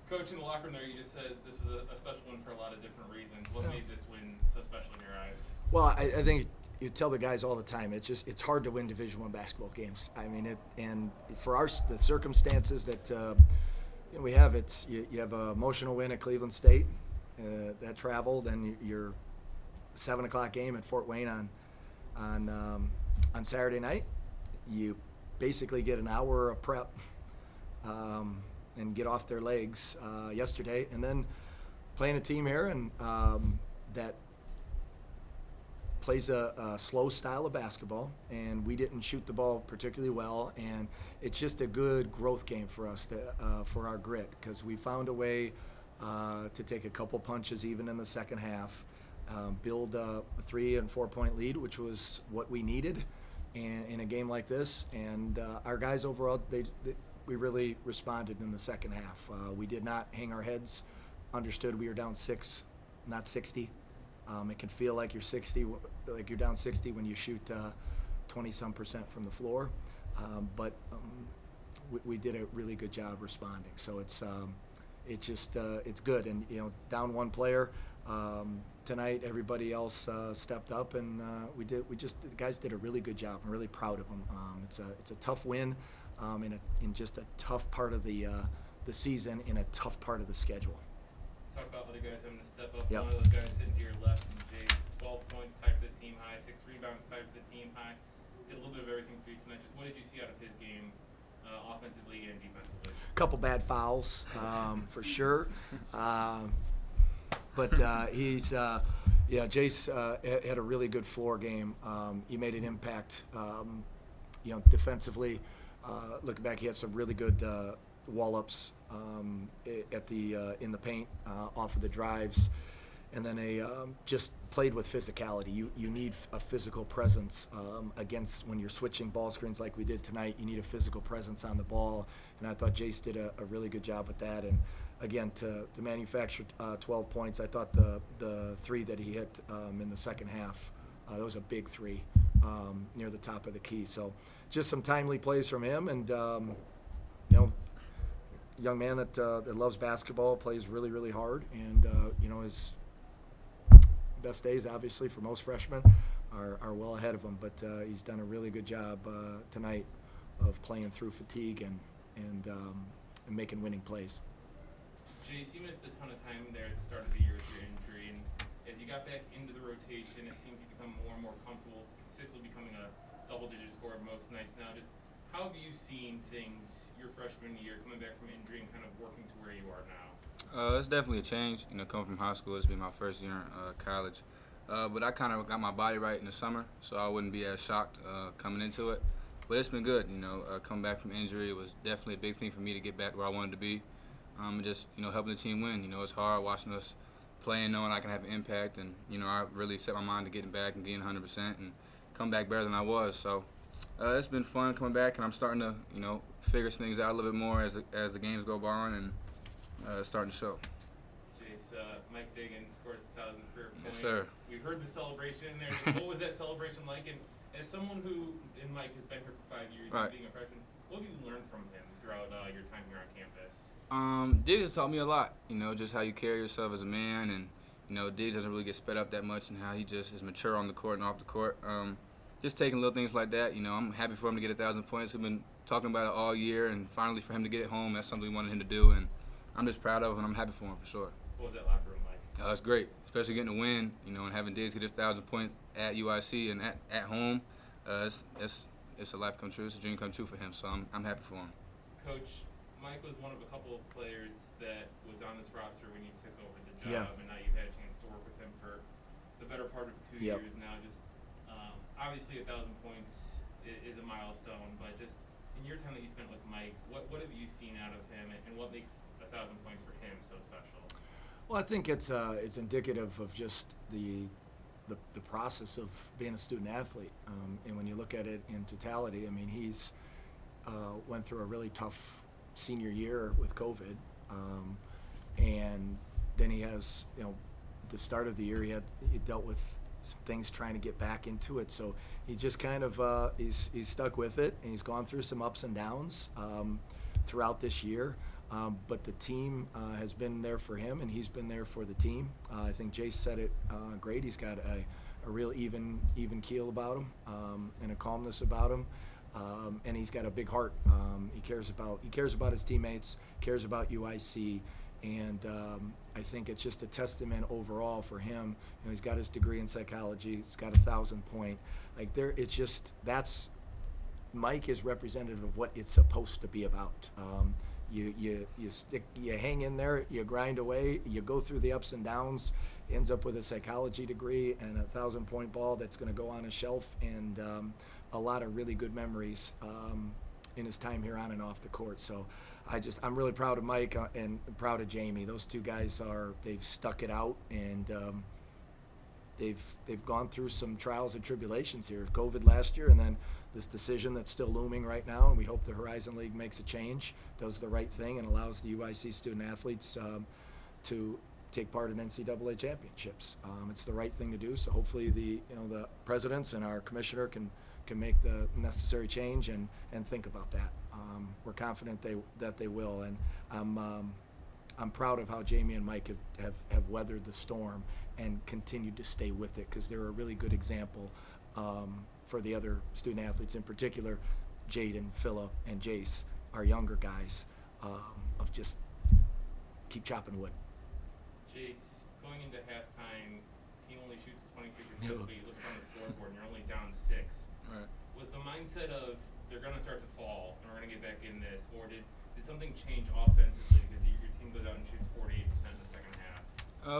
Coach, in the locker room there, you just said this was a special one for a lot of different reasons. What made this win so special in your eyes? Well, I think you tell the guys all the time. It's hard to win Division I basketball games. I mean, and for the circumstances that we have, you have an emotional win at Cleveland State, that travel, then your 7:00 game at Fort Wayne on Saturday night. You basically get an hour of prep and get off their legs yesterday, and then playing a team here and that plays a slow style of basketball, and we didn't shoot the ball particularly well, and it's just a good growth game for us for our grit, because we found a way to take a couple punches even in the second half, build a 3 and 4 point lead, which was what we needed in a game like this, and our guys overall, we really responded in the second half. We did not hang our heads, understood we were down 6, not 60. It can feel like you're down 60 when you shoot 20-some% from the floor, but we did a really good job responding. So it's good, and down one player tonight, everybody else stepped up, and the guys did a really good job. I'm really proud of them. It's a tough win in just a tough part of the season, in a tough part of the schedule. Talk about other guys having to step up. Yep. One of those guys sitting to your left, Jace, 12 points, tied for the team high, 6 rebounds, tied for the team high. Did a little bit of everything for you tonight. Just what did you see out of his game, offensively and defensively? A couple bad fouls, for sure. But Jace had a really good floor game. He made an impact, defensively. Looking back, he had some really good wall-ups in the paint off of the drives, and then just played with physicality. You need a physical presence against when you're switching ball screens like we did tonight. You need a physical presence on the ball, and I thought Jace did a really good job with that. And again, to manufacture 12 points, I thought the 3 that he hit in the second half, that was a big 3 near the top of the key. So just some timely plays from him, and young man that loves basketball, plays really, really hard, and his best days, obviously, for most freshmen are well ahead of him. But he's done a really good job tonight of playing through fatigue and making winning plays. Jace, you missed a ton of time there at the start of the year with your injury, and as you got back into the rotation, it seems you become more and more comfortable, consistently becoming a double-digit scorer most nights now. Just how have you seen things your freshman year, coming back from injury and kind of working to where you are now? It's definitely a change. Coming from high school, it's been my first year in college. But I kind of got my body right in the summer, so I wouldn't be as shocked coming into it. But it's been good. Coming back from injury, it was definitely a big thing for me to get back where I wanted to be. And just helping the team win. It's hard watching us play and knowing I can have an impact. And I really set my mind to getting back and getting 100% and come back better than I was. So. It's been fun coming back, and I'm starting to, figure things out a little bit more as the games go on, and it's starting to show. Jace, Mike Diggins scores 1,000th career point. Yes, sir. We've heard the celebration in there. What was that celebration like? And as someone who, and Mike, has been here for 5 years, right, being a freshman, what have you learned from him throughout your time here on campus? Diggs has taught me a lot, just how you carry yourself as a man, and, Diggs doesn't really get sped up that much, and how he just is mature on the court and off the court. Just taking little things like that, I'm happy for him to get 1,000 points. We've been talking about it all year, and finally for him to get it home, that's something we wanted him to do, and I'm just proud of him, and I'm happy for him for sure. What was that locker room like? It's great, especially getting a win, and having Diggs get his 1,000 points at UIC and at home. It's a life come true. It's a dream come true for him, so I'm happy for him. Coach, Mike was one of a couple of players that was on this roster when you took over the job, and now you've had a chance to work with him for the better part of 2 years now. Just obviously 1,000 points is a milestone, but just in your time that you spent with Mike, what have you seen out of him, and what makes 1,000 points for him so special? Well, I think it's indicative of just the process of being a student athlete, and when you look at it in totality, I mean, he's went through a really tough senior year with COVID, and then he has, the start of the year he dealt with some things trying to get back into it. So he's just kind of he's stuck with it, and he's gone through some ups and downs throughout this year. But the team has been there for him, and he's been there for the team. I think Jace said it great. He's got a real even keel about him, and a calmness about him. And he's got a big heart. He cares about his teammates, cares about UIC, and I think it's just a testament overall for him. He's got his degree in psychology. He's got 1,000 point. It's just Mike is representative of what it's supposed to be about. You hang in there, you grind away, you go through the ups and downs, ends up with a psychology degree and a 1,000 point ball that's going to go on a shelf, and a lot of really good memories in his time here on and off the court. So I'm really proud of Mike and proud of Jamie. Those two guys they've stuck it out, and they've gone through some trials and tribulations here. COVID last year, and then this decision that's still looming right now, and we hope the Horizon League makes a change, does the right thing, and allows the UIC student athletes to take part in NCAA championships. It's the right thing to do, so hopefully the presidents and our commissioner can make the necessary change and think about that. We're confident that they will, and I'm proud of how Jamie and Mike have weathered the storm and continued to stay with it, because they're a really good example for the other student athletes, in particular Jaden, Phillip, and Jace, our younger guys, of just keep chopping wood. Jace, going into halftime, team only shoots 23%, but you look on the scoreboard and you're only down 6. Right. Was the mindset of they're going to start to fall and we're going to get back in this, or did something change offensively because your team goes out and shoots 48% in the second half?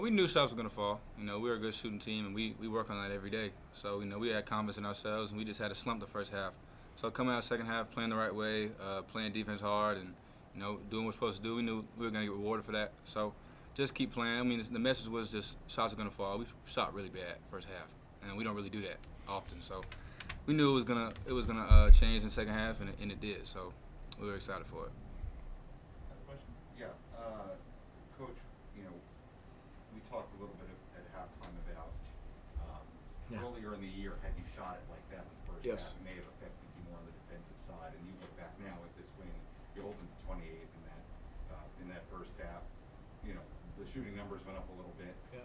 We knew shots were going to fall. We were a good shooting team, and we work on that every day. So, we had confidence in ourselves, and we just had a slump the first half. So coming out second half, playing the right way, playing defense hard, and, doing what we're supposed to do, we knew we were going to get rewarded for that. So just keep playing. The message was just shots are going to fall. We shot really bad first half, and we don't really do that often. So we knew it was gonna change in the second half, and it did. So we were excited for it. Question? Yeah, Coach. We talked a little bit at halftime about earlier in the year, had you shot it like that in the first Yes. half, it may have affected you more on the defensive side. And you look back now at this win, you hold them to 28 in that first half. The shooting numbers went up a little bit. Yeah.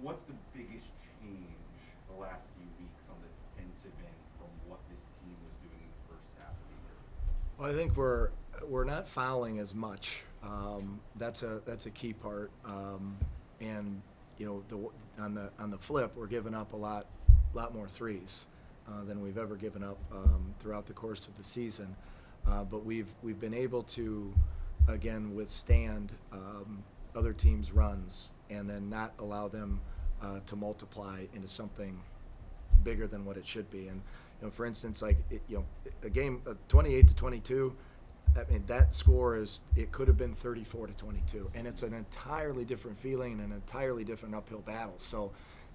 What's the biggest change the last few weeks on the defensive end from what this team was doing in the first half of the year? Well, I think we're not fouling as much. That's a key part. And on the flip, we're giving up a lot more threes than we've ever given up throughout the course of the season. But we've been able to, again, withstand other teams' runs and then not allow them to multiply into something bigger than what it should be. And for instance, a game 28-22. That score it could have been 34-22, and it's an entirely different feeling and an entirely different uphill battle. So,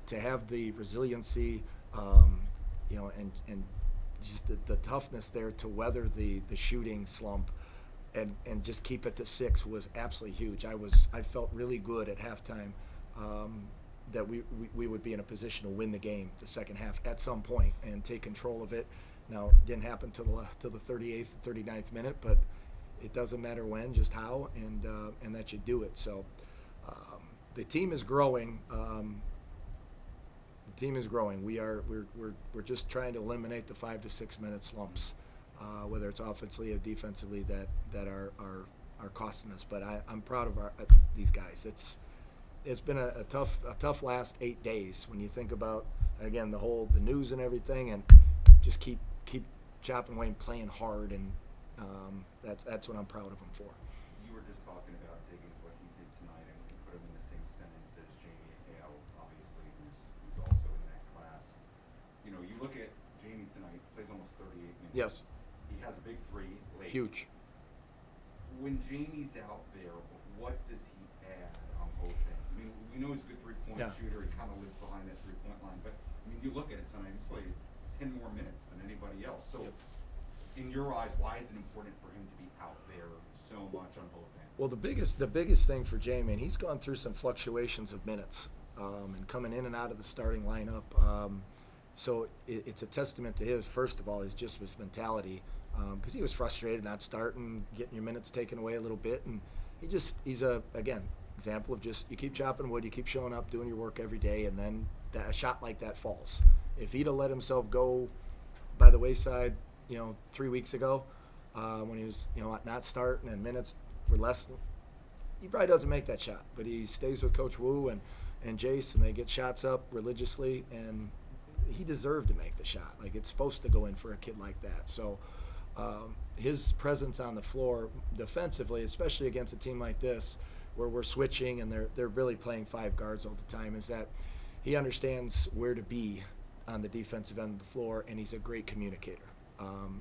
to have the resiliency, and just the toughness there to weather the shooting slump, and just keep it to 6 was absolutely huge. I felt really good at halftime that we would be in a position to win the game the second half at some point and take control of it. Now, it didn't happen till the 38th, 39th minute, but it doesn't matter when, just how, and that you do it. So the team is growing. We're just trying to eliminate the 5 to 6 minute slumps, whether it's offensively or defensively, that are costing us. But I'm proud of these guys. It's been a tough last 8 days when you think about, again, the news and everything, and just keep chopping away and playing hard, and that's what I'm proud of them for. You were just talking about Diggins, what he did tonight, and put him in the same sentence as Jamie Hale, obviously, who's also in that class. You look at Jamie tonight, plays almost 38 minutes. Yes. He has a big 3 late. Huge. When Jamie's out there, what does he add on both ends? We know he's a good three-point shooter. He kind of lives behind that three-point line. But, you look at it tonight, he's played 10 more minutes than anybody else. So, in your eyes, why is it important for him to be out there so much on both ends? Well, the biggest thing for Jamie, and he's gone through some fluctuations of minutes and coming in and out of the starting lineup. So it's a testament to his, first of all, his mentality because he was frustrated not starting, getting your minutes taken away a little bit, and he's again, example of just you keep chopping wood, you keep showing up, doing your work every day, and then a shot like that falls. If he'd have let himself go by the wayside, 3 weeks ago, when he was, not starting and minutes were less, he probably doesn't make that shot. But he stays with Coach Wu and Jace, and they get shots up religiously, and he deserved to make the shot. Like, it's supposed to go in for a kid like that. So his presence on the floor defensively, especially against a team like this, where we're switching and they're really playing 5 guards all the time, is that he understands where to be on the defensive end of the floor, and he's a great communicator.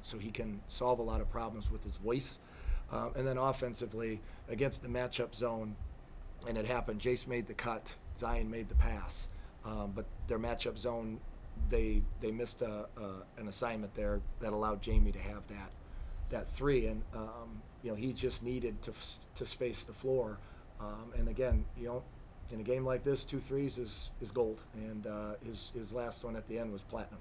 So he can solve a lot of problems with his voice. And then offensively, against the matchup zone, and it happened, Jace made the cut, Zion made the pass. But their matchup zone, they missed an assignment there that allowed Jamie to have that 3. And, he just needed to space the floor. And again, in a game like this, 2 threes is gold. And his last one at the end was platinum.